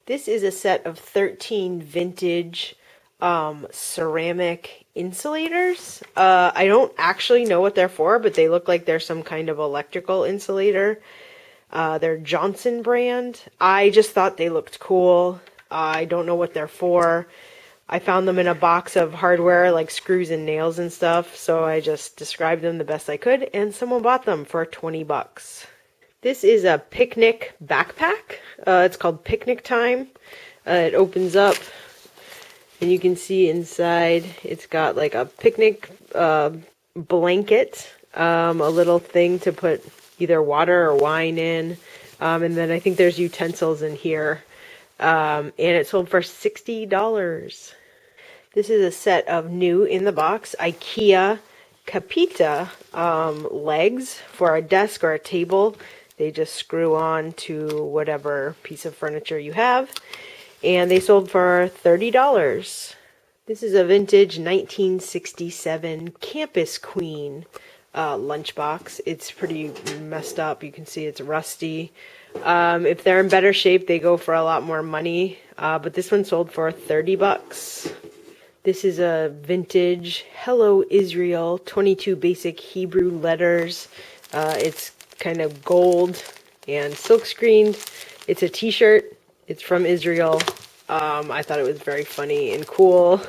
This is a set of 13 vintage ceramic insulators. I don't actually know what they're for, but they look like they're some kind of electrical insulator. They're Johnson brand. I just thought they looked cool. I don't know what they're for. I found them in a box of hardware like screws and nails and stuff, so I just described them the best I could, and someone bought them for 20 bucks. This is a picnic backpack. It's called Picnic Time. It opens up and you can see inside it's got like a picnic blanket, a little thing to put either water or wine in, and then I think there's utensils in here, and it sold for $60. This is a set of new in the box IKEA Capita legs for a desk or a table. They just screw on to whatever piece of furniture you have. And they sold for $30. This is a vintage 1967 Campus Queen lunchbox. It's pretty messed up. You can see it's rusty. If they're in better shape, they go for a lot more money. But this one sold for 30 bucks. This is a vintage Hello Israel 22 basic Hebrew letters. It's kind of gold and silk screened. It's a t-shirt. It's from Israel. I thought it was very funny and cool.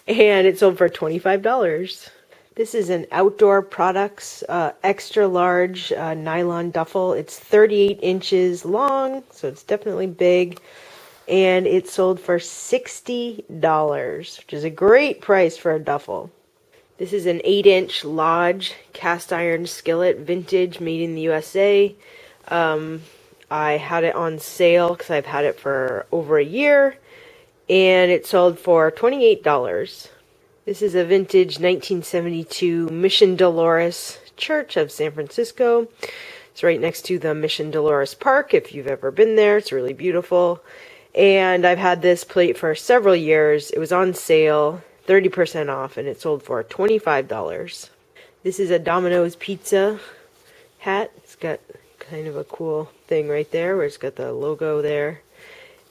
And it sold for $25. This is an Outdoor Products extra large nylon duffel. It's 38 inches long, so it's definitely big. And it sold for $60, which is a great price for a duffel. This is an 8-inch Lodge cast iron skillet, vintage, made in the USA. I had it on sale because I've had it for over a year, and it sold for $28. This is a vintage 1972 Mission Dolores Church of San Francisco. It's right next to the Mission Dolores Park. If you've ever been there, it's really beautiful. And I've had this plate for several years. It was on sale, 30% off, and it sold for $25. This is a Domino's pizza hat. It's got kind of a cool thing right there where it's got the logo there.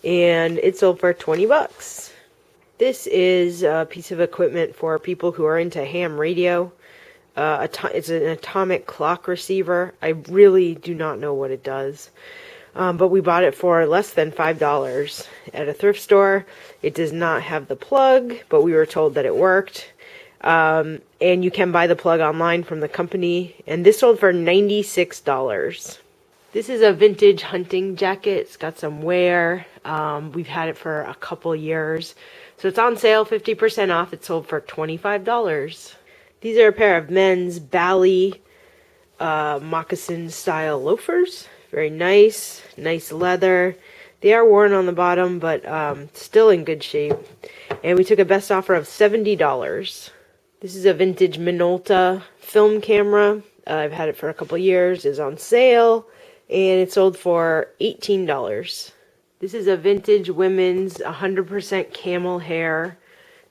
And it sold for 20 bucks. This is a piece of equipment for people who are into ham radio. It's an atomic clock receiver. I really do not know what it does. But we bought it for less than $5 at a thrift store. It does not have the plug, but we were told that it worked. And you can buy the plug online from the company. And this sold for $96. This is a vintage hunting jacket. It's got some wear. We've had it for a couple years. So it's on sale, 50% off. It sold for $25. These are a pair of men's Bally moccasin style loafers. Very nice, nice leather. They are worn on the bottom, but still in good shape. And we took a best offer of $70. This is a vintage Minolta film camera. I've had it for a couple years. It's on sale, and it sold for $18. This is a vintage women's 100% camel hair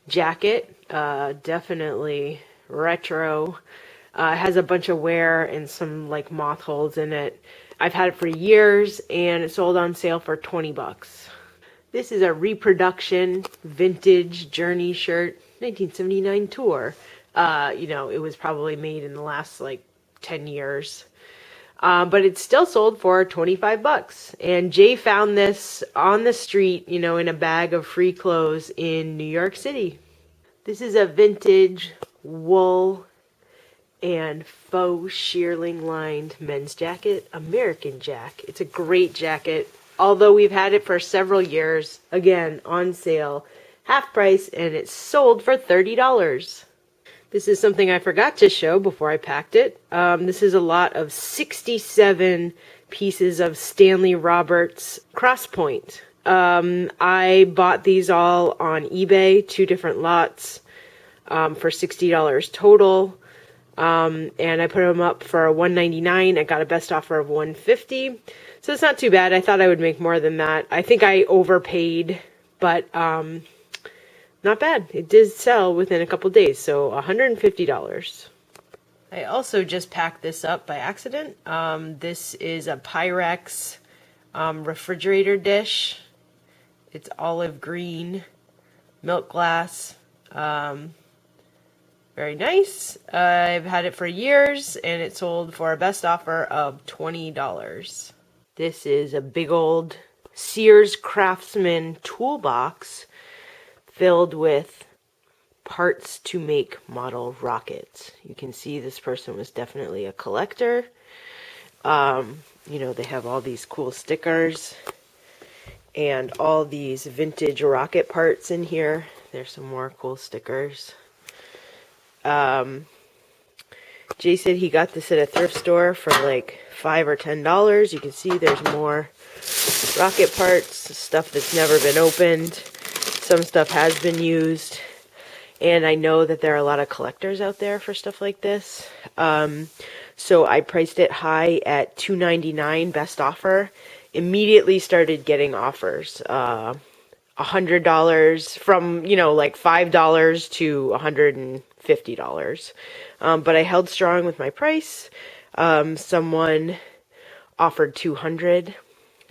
jacket. Definitely retro. It has a bunch of wear and some like moth holes in it. I've had it for years, and it sold on sale for 20 bucks. This is a reproduction vintage Journey shirt, 1979 tour. It was probably made in the last like 10 years. But it's still sold for 25 bucks. And Jay found this on the street, in a bag of free clothes in New York City. This is a vintage wool and faux shearling lined men's jacket, American Jack. It's a great jacket. Although we've had it for several years, again, on sale, half price, and it's sold for $30. This is something I forgot to show before I packed it. This is a lot of 67 pieces of Stanley Roberts Crosspoint. I bought these all on eBay, 2 different lots, for $60 total. And I put them up for $199. I got a best offer of $150. So it's not too bad. I thought I would make more than that. I think I overpaid, but not bad. It did sell within a couple days, so $150. I also just packed this up by accident. This is a Pyrex refrigerator dish. It's olive green, milk glass. Very nice. I've had it for years, and it sold for a best offer of $20. This is a big old Sears Craftsman toolbox filled with parts to make model rockets. You can see this person was definitely a collector. You know, they have all these cool stickers and all these vintage rocket parts in here. There's some more cool stickers. Jay said he got this at a thrift store for like $5 or $10. You can see there's more rocket parts, stuff that's never been opened. Some stuff has been used. And I know that there are a lot of collectors out there for stuff like this. So I priced it high at $2.99 best offer. Immediately started getting offers. $100 from, you know, like $5 to $150. But I held strong with my price. Someone offered $200,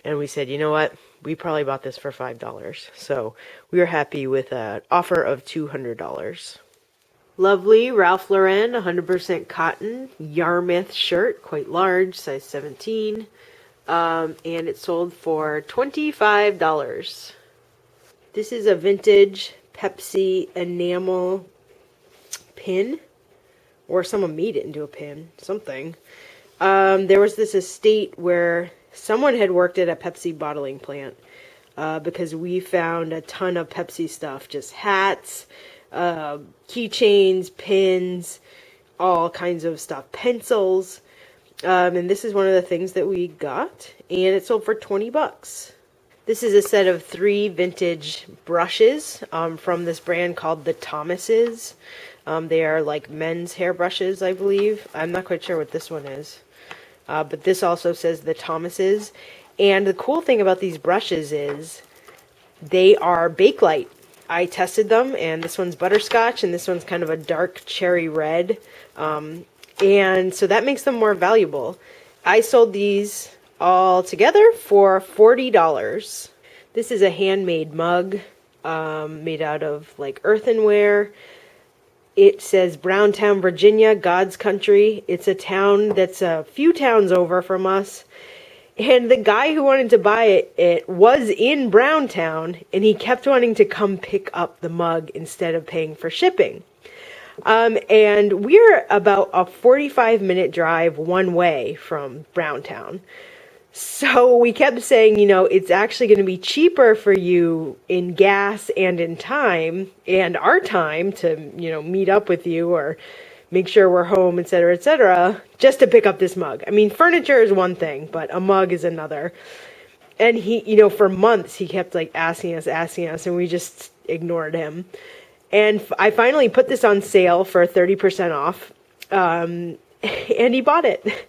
and we said, you know what? We probably bought this for $5. So we were happy with an offer of $200. Lovely Ralph Lauren 100% cotton Yarmouth shirt, quite large, size 17. And it sold for $25. This is a vintage Pepsi Enamel Pin, or someone made it into a pin, something. There was this estate where someone had worked at a Pepsi bottling plant, because we found a ton of Pepsi stuff, just hats, keychains, pins, all kinds of stuff, pencils. And this is one of the things that we got, and it sold for $20. This is a set of 3 vintage brushes from this brand called the Thomases. They are like men's hairbrushes, I believe. I'm not quite sure what this one is. But this also says the Thomases. And the cool thing about these brushes is they are Bakelite. I tested them, and this one's butterscotch, and this one's kind of a dark cherry red. And so that makes them more valuable. I sold these all together for $40. This is a handmade mug made out of like earthenware. It says Browntown, Virginia, God's country. It's a town that's a few towns over from us. And the guy who wanted to buy it was in Browntown, and he kept wanting to come pick up the mug instead of paying for shipping. And we're about a 45-minute drive one way from Browntown. So we kept saying, you know, it's actually going to be cheaper for you in gas and in time, and our time to, you know, meet up with you or make sure we're home, etc., just to pick up this mug. I mean, furniture is one thing, but a mug is another. And he, you know, for months, he kept like asking us, and we just ignored him. And I finally put this on sale for 30% off, and he bought it.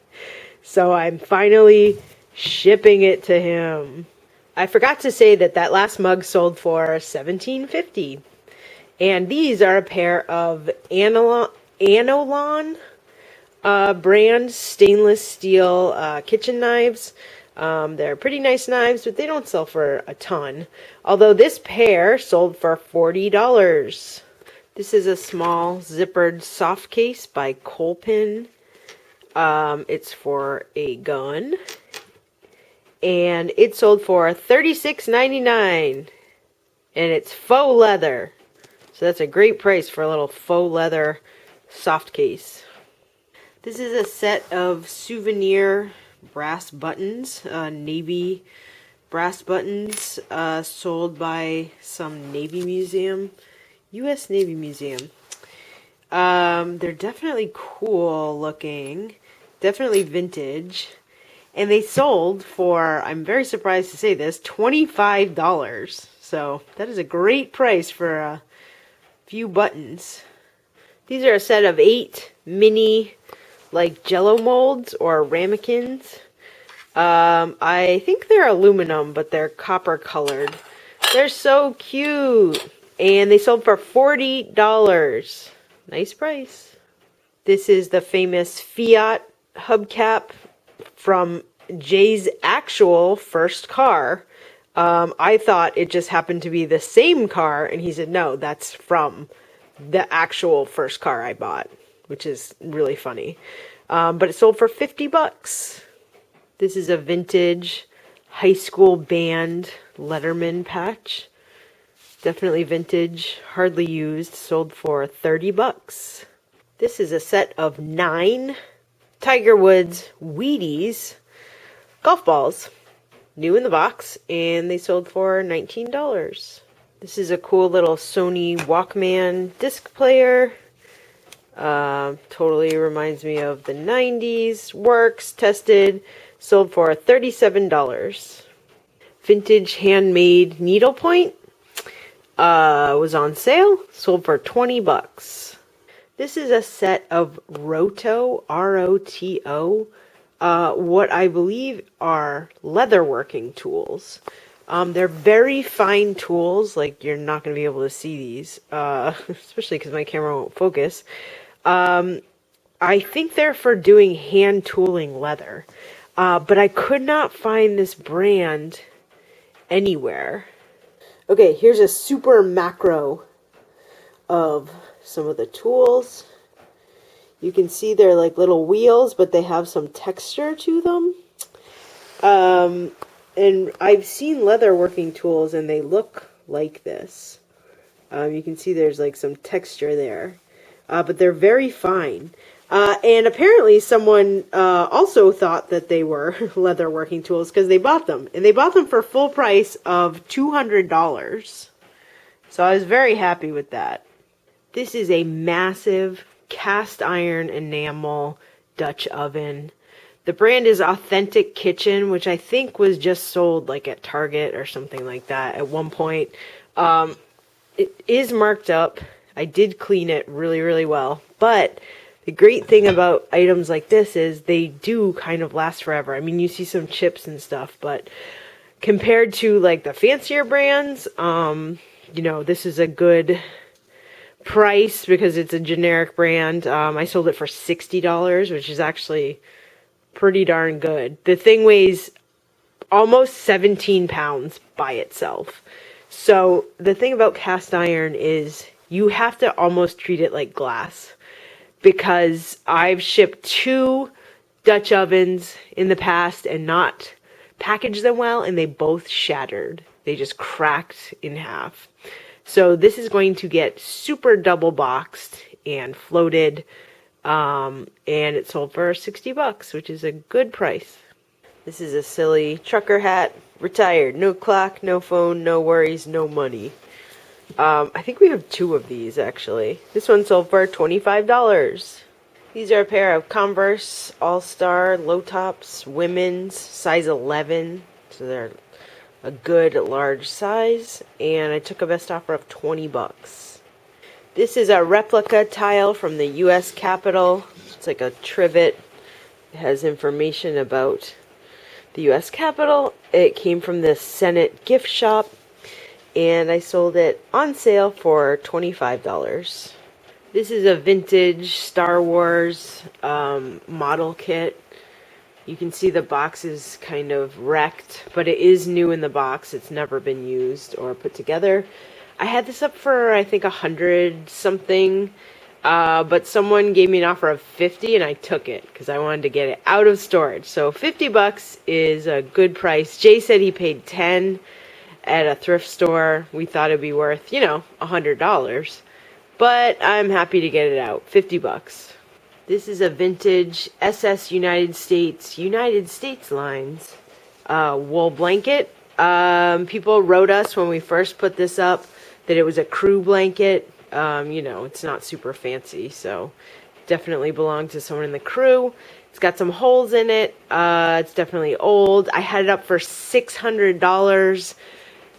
So I'm finally shipping it to him. I forgot to say that last mug sold for $17.50. And these are a pair of Nylon brand stainless steel kitchen knives. They're pretty nice knives, but they don't sell for a ton. Although this pair sold for $40. This is a small zippered soft case by Colpin. It's for a gun. And it sold for $36.99. And it's faux leather. So that's a great price for a little faux leather soft case. This is a set of souvenir brass buttons, navy brass buttons, sold by some Navy Museum, U.S. Navy Museum. They're definitely cool looking, definitely vintage, and they sold for, I'm very surprised to say this, $25. So that is a great price for a few buttons. These are a set of 8 mini like jello molds or ramekins. I think they're aluminum, but they're copper colored. They're so cute. And they sold for $40. Nice price. This is the famous Fiat Hubcap from Jay's actual first car. I thought it just happened to be the same car, and he said, no, that's from the actual first car I bought, which is really funny. But it sold for 50 bucks. This is a vintage high school band Letterman patch. Definitely vintage, hardly used, sold for 30 bucks. This is a set of 9 Tiger Woods Wheaties golf balls. New in the box, and they sold for $19. This is a cool little Sony Walkman disc player. Totally reminds me of the 90s. Works, tested, sold for $37. Vintage handmade needlepoint. Was on sale, sold for 20 bucks. This is a set of Roto, R-O-T-O, what I believe are leatherworking tools. They're very fine tools, like you're not going to be able to see these, especially because my camera won't focus. I think they're for doing hand tooling leather, but I could not find this brand anywhere. Okay, here's a super macro of some of the tools. You can see they're like little wheels, but they have some texture to them. And I've seen leatherworking tools, and they look like this. You can see there's like some texture there. But they're very fine. And apparently someone also thought that they were leatherworking tools because they bought them. And they bought them for full price of $200. So I was very happy with that. This is a massive cast iron enamel Dutch oven. The brand is Authentic Kitchen, which I think was just sold like at Target or something like that at one point. It is marked up. I did clean it really, really well. But the great thing about items like this is they do kind of last forever. I mean, you see some chips and stuff, but compared to like the fancier brands, you know, this is a good price because it's a generic brand. I sold it for $60, which is actually pretty darn good. The thing weighs almost 17 pounds by itself. So the thing about cast iron is you have to almost treat it like glass, because I've shipped 2 Dutch ovens in the past and not packaged them well, and they both shattered. They just cracked in half. So this is going to get super double boxed and floated, and it sold for 60 bucks, which is a good price. This is a silly trucker hat. Retired. No clock, no phone, no worries, no money. I think we have 2 of these, actually. This one sold for $25. These are a pair of Converse All-Star low tops, women's, size 11. So they're a good large size. And I took a best offer of 20 bucks. This is a replica tile from the U.S. Capitol. It's like a trivet. It has information about the U.S. Capitol. It came from the Senate gift shop. And I sold it on sale for $25. This is a vintage Star Wars model kit. You can see the box is kind of wrecked, but it is new in the box. It's never been used or put together. I had this up for, I think, 100 something, but someone gave me an offer of 50, and I took it because I wanted to get it out of storage. So 50 bucks is a good price. Jay said he paid 10 at a thrift store. We thought it'd be worth, you know, $100. But I'm happy to get it out. 50 bucks. This is a vintage SS United States lines wool blanket. People wrote us when we first put this up that it was a crew blanket. You know, it's not super fancy, so definitely belonged to someone in the crew. It's got some holes in it. It's definitely old. I had it up for $600.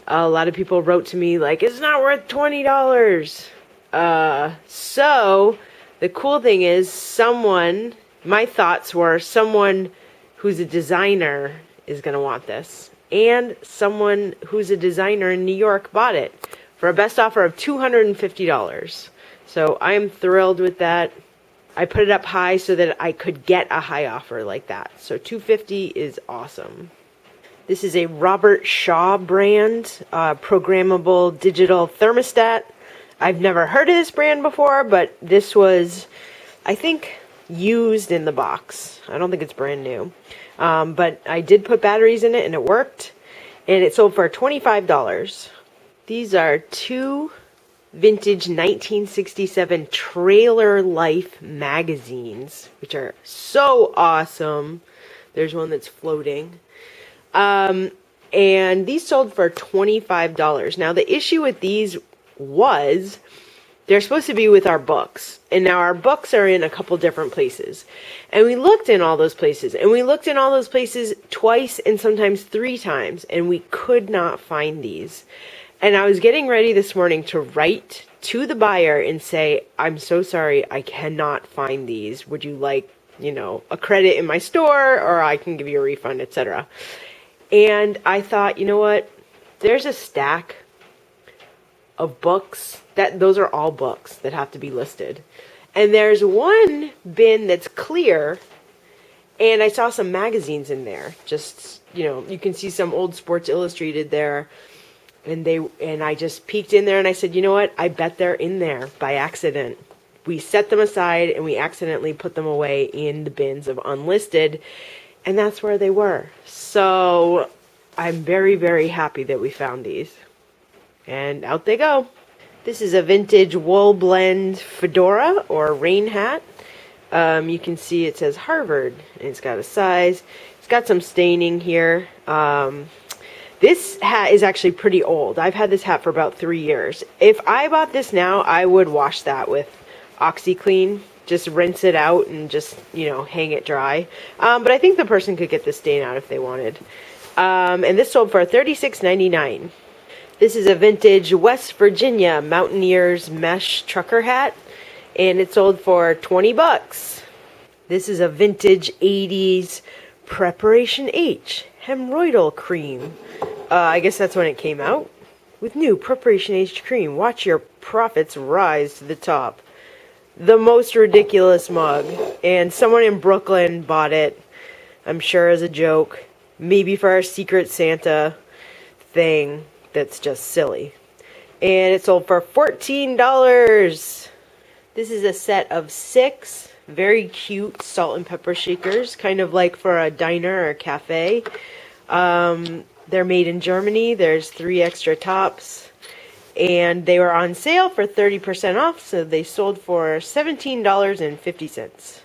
A lot of people wrote to me like, it's not worth $20. So the cool thing is my thoughts were someone who's a designer is going to want this. And someone who's a designer in New York bought it for a best offer of $250. So I am thrilled with that. I put it up high so that I could get a high offer like that. So $250 is awesome. This is a Robert Shaw brand, programmable digital thermostat. I've never heard of this brand before, but this was, I think, used in the box. I don't think it's brand new. But I did put batteries in it and it worked. And it sold for $25. These are two vintage 1967 Trailer Life magazines, which are so awesome. There's one that's floating. And these sold for $25. Now, the issue with these was they're supposed to be with our books. And now our books are in a couple different places. And we looked in all those places. And we looked in all those places twice and sometimes 3 times. And we could not find these. And I was getting ready this morning to write to the buyer and say, I'm so sorry, I cannot find these. Would you like, a credit in my store, or I can give you a refund, etc. And I thought, you know what? There's a stack of books those are all books that have to be listed. And there's one bin that's clear, and I saw some magazines in there. Just, you can see some old Sports Illustrated there. And I just peeked in there and I said, you know what? I bet they're in there by accident. We set them aside and we accidentally put them away in the bins of unlisted. And that's where they were. So I'm very, very happy that we found these. And out they go. This is a vintage wool blend fedora or rain hat. You can see it says Harvard. And it's got a size. It's got some staining here. This hat is actually pretty old. I've had this hat for about 3 years. If I bought this now, I would wash that with OxyClean. Just rinse it out and just, hang it dry. But I think the person could get the stain out if they wanted. And this sold for $36.99. This is a vintage West Virginia Mountaineers mesh trucker hat. And it sold for $20. This is a vintage 80s Preparation H hemorrhoidal cream. I guess that's when it came out. With new Preparation H cream, watch your profits rise to the top. The most ridiculous mug. And someone in Brooklyn bought it, I'm sure as a joke. Maybe for our Secret Santa thing that's just silly. And it sold for $14. This is a set of 6 very cute salt and pepper shakers, kind of like for a diner or a cafe. They're made in Germany. There's 3 extra tops. And they were on sale for 30% off, so they sold for $17.50.